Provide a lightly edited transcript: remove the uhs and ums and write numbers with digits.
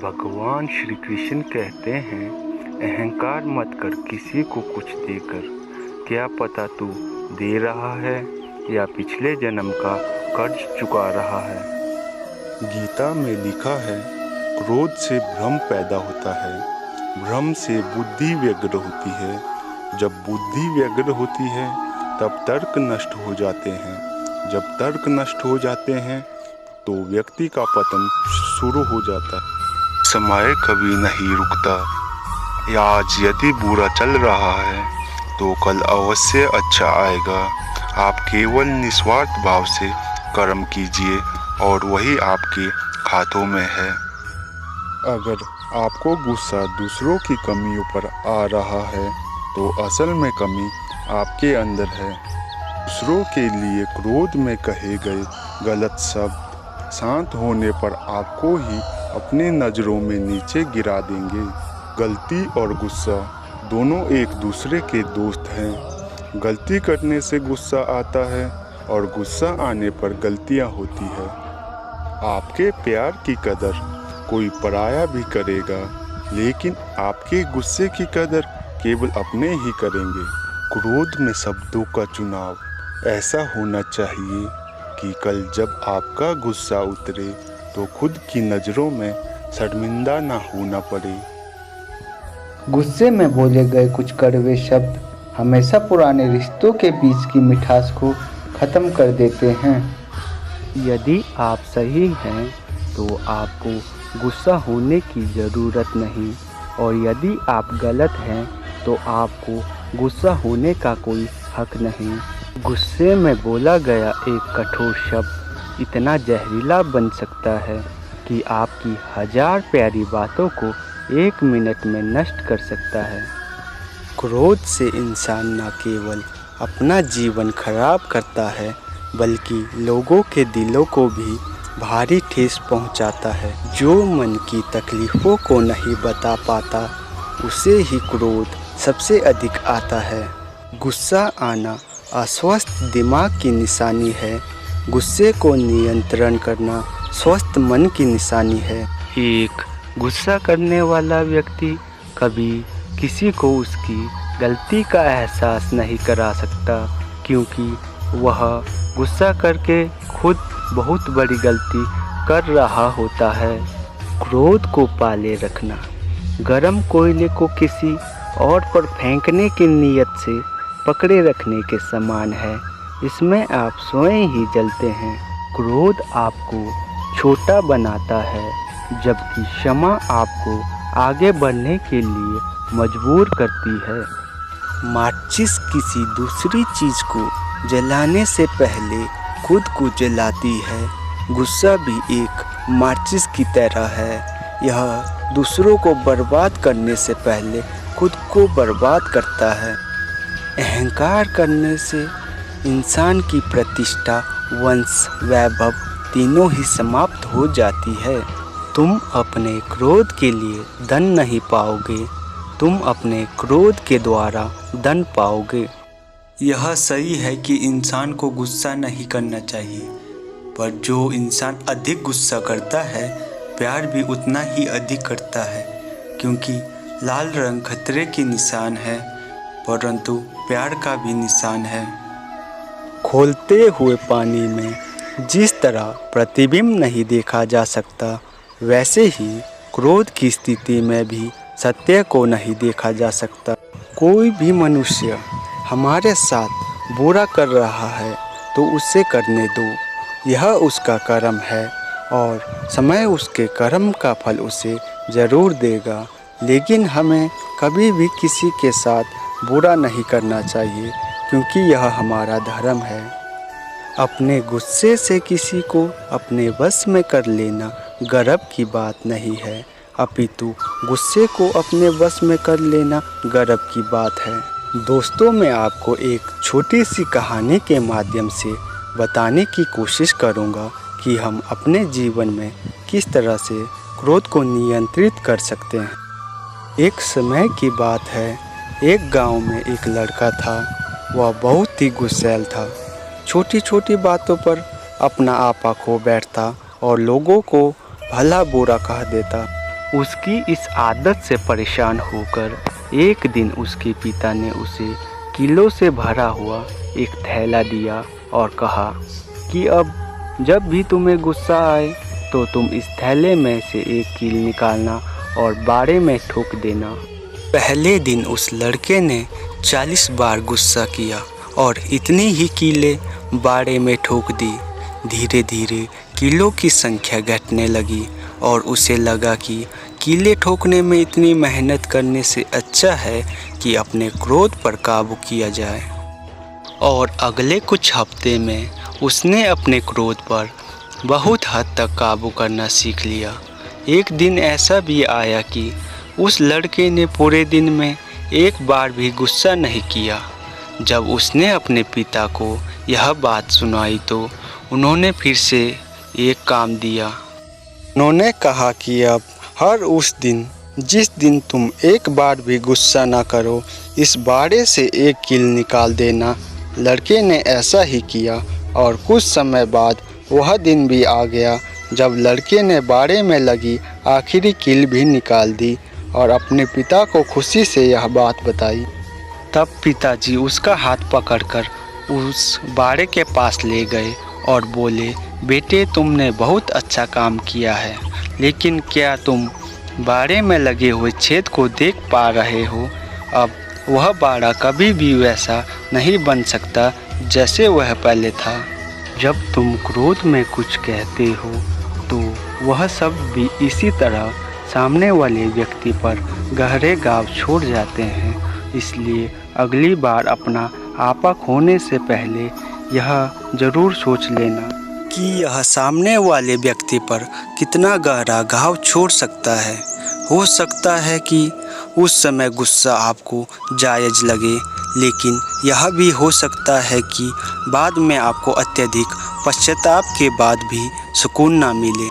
भगवान श्री कृष्ण कहते हैं, अहंकार मत कर किसी को कुछ देकर। क्या पता तू दे रहा है या पिछले जन्म का कर्ज चुका रहा है। गीता में लिखा है, क्रोध से भ्रम पैदा होता है, भ्रम से बुद्धि व्यग्र होती है, जब बुद्धि व्यग्र होती है तब तर्क नष्ट हो जाते हैं, जब तर्क नष्ट हो जाते हैं तो व्यक्ति का पतन शुरू हो जाता है। समय कभी नहीं रुकता। आज यदि बुरा चल रहा है तो कल अवश्य अच्छा आएगा। आप केवल निस्वार्थ भाव से कर्म कीजिए और वही आपके हाथों में है। अगर आपको गुस्सा दूसरों की कमियों पर आ रहा है तो असल में कमी आपके अंदर है। दूसरों के लिए क्रोध में कहे गए गलत शब्द शांत होने पर आपको ही अपनी नज़रों में नीचे गिरा देंगे। गलती और गुस्सा दोनों एक दूसरे के दोस्त हैं। गलती करने से गुस्सा आता है और गुस्सा आने पर गलतियां होती है। आपके प्यार की कदर कोई पराया भी करेगा, लेकिन आपके गुस्से की कदर केवल अपने ही करेंगे। क्रोध में शब्दों का चुनाव ऐसा होना चाहिए कि कल जब आपका गुस्सा उतरे तो खुद की नज़रों में शर्मिंदा ना होना पड़े। गुस्से में बोले गए कुछ कड़वे शब्द हमेशा पुराने रिश्तों के बीच की मिठास को ख़त्म कर देते हैं। यदि आप सही हैं तो आपको गुस्सा होने की ज़रूरत नहीं, और यदि आप गलत हैं तो आपको गुस्सा होने का कोई हक नहीं। गुस्से में बोला गया एक कठोर शब्द इतना जहरीला बन सकता है कि आपकी 1000 प्यारी बातों को 1 मिनट में नष्ट कर सकता है। क्रोध से इंसान न केवल अपना जीवन खराब करता है बल्कि लोगों के दिलों को भी भारी ठेस पहुंचाता है। जो मन की तकलीफ़ों को नहीं बता पाता उसे ही क्रोध सबसे अधिक आता है। गुस्सा आना अस्वस्थ दिमाग की निशानी है। गुस्से को नियंत्रण करना स्वस्थ मन की निशानी है। एक गुस्सा करने वाला व्यक्ति कभी किसी को उसकी गलती का एहसास नहीं करा सकता, क्योंकि वह गुस्सा करके खुद बहुत बड़ी गलती कर रहा होता है। क्रोध को पाले रखना गरम कोयले को किसी और पर फेंकने की नीयत से पकड़े रखने के समान है। इसमें आप स्वयं ही जलते हैं। क्रोध आपको छोटा बनाता है, जबकि क्षमा आपको आगे बढ़ने के लिए मजबूर करती है। माचिस किसी दूसरी चीज़ को जलाने से पहले खुद को जलाती है। गुस्सा भी एक माचिस की तरह है। यह दूसरों को बर्बाद करने से पहले खुद को बर्बाद करता है। अहंकार करने से इंसान की प्रतिष्ठा, वंश, वैभव तीनों ही समाप्त हो जाती है। तुम अपने क्रोध के लिए धन नहीं पाओगे, तुम अपने क्रोध के द्वारा धन पाओगे। यह सही है कि इंसान को गुस्सा नहीं करना चाहिए, पर जो इंसान अधिक गुस्सा करता है प्यार भी उतना ही अधिक करता है, क्योंकि लाल रंग खतरे की निशान है, परंतु प्यार का भी निशान है। खोलते हुए पानी में जिस तरह प्रतिबिंब नहीं देखा जा सकता, वैसे ही क्रोध की स्थिति में भी सत्य को नहीं देखा जा सकता। कोई भी मनुष्य हमारे साथ बुरा कर रहा है तो उसे करने दो, यह उसका कर्म है और समय उसके कर्म का फल उसे ज़रूर देगा। लेकिन हमें कभी भी किसी के साथ बुरा नहीं करना चाहिए, क्योंकि यह हमारा धर्म है। अपने गुस्से से किसी को अपने वश में कर लेना गर्व की बात नहीं है, अपितु गुस्से को अपने वश में कर लेना गर्व की बात है। दोस्तों, मैं आपको एक छोटी सी कहानी के माध्यम से बताने की कोशिश करूँगा कि हम अपने जीवन में किस तरह से क्रोध को नियंत्रित कर सकते हैं। एक समय की बात है, एक गांव में एक लड़का था। वह बहुत ही गुस्सैल था। छोटी छोटी बातों पर अपना आपा खो बैठता और लोगों को भला बुरा कह देता। उसकी इस आदत से परेशान होकर एक दिन उसके पिता ने उसे कीलों से भरा हुआ एक थैला दिया और कहा कि अब जब भी तुम्हें गुस्सा आए तो तुम इस थैले में से एक कील निकालना और बाड़े में ठोक देना। पहले दिन उस लड़के ने 40 बार गुस्सा किया और इतनी ही कीलें बाड़े में ठोक दी। धीरे धीरे कीलों की संख्या घटने लगी और उसे लगा कि कीले ठोकने में इतनी मेहनत करने से अच्छा है कि अपने क्रोध पर काबू किया जाए। और अगले कुछ हफ्ते में उसने अपने क्रोध पर बहुत हद तक काबू करना सीख लिया। एक दिन ऐसा भी आया कि उस लड़के ने पूरे दिन में एक बार भी गुस्सा नहीं किया। जब उसने अपने पिता को यह बात सुनाई तो उन्होंने फिर से एक काम दिया। उन्होंने कहा कि अब हर उस दिन जिस दिन तुम एक बार भी गुस्सा ना करो, इस बाड़े से एक कील निकाल देना। लड़के ने ऐसा ही किया और कुछ समय बाद वह दिन भी आ गया जब लड़के ने बाड़े में लगी आखिरी कील भी निकाल दी और अपने पिता को खुशी से यह बात बताई। तब पिताजी उसका हाथ पकड़कर उस बाड़े के पास ले गए और बोले, बेटे तुमने बहुत अच्छा काम किया है, लेकिन क्या तुम बाड़े में लगे हुए छेद को देख पा रहे हो? अब वह बाड़ा कभी भी वैसा नहीं बन सकता जैसे वह पहले था। जब तुम क्रोध में कुछ कहते हो तो वह सब भी इसी तरह सामने वाले व्यक्ति पर गहरे घाव छोड़ जाते हैं। इसलिए अगली बार अपना आपा खोने से पहले यह ज़रूर सोच लेना कि यह सामने वाले व्यक्ति पर कितना गहरा घाव छोड़ सकता है। हो सकता है कि उस समय गुस्सा आपको जायज़ लगे, लेकिन यह भी हो सकता है कि बाद में आपको अत्यधिक पश्चाताप के बाद भी सुकून ना मिले।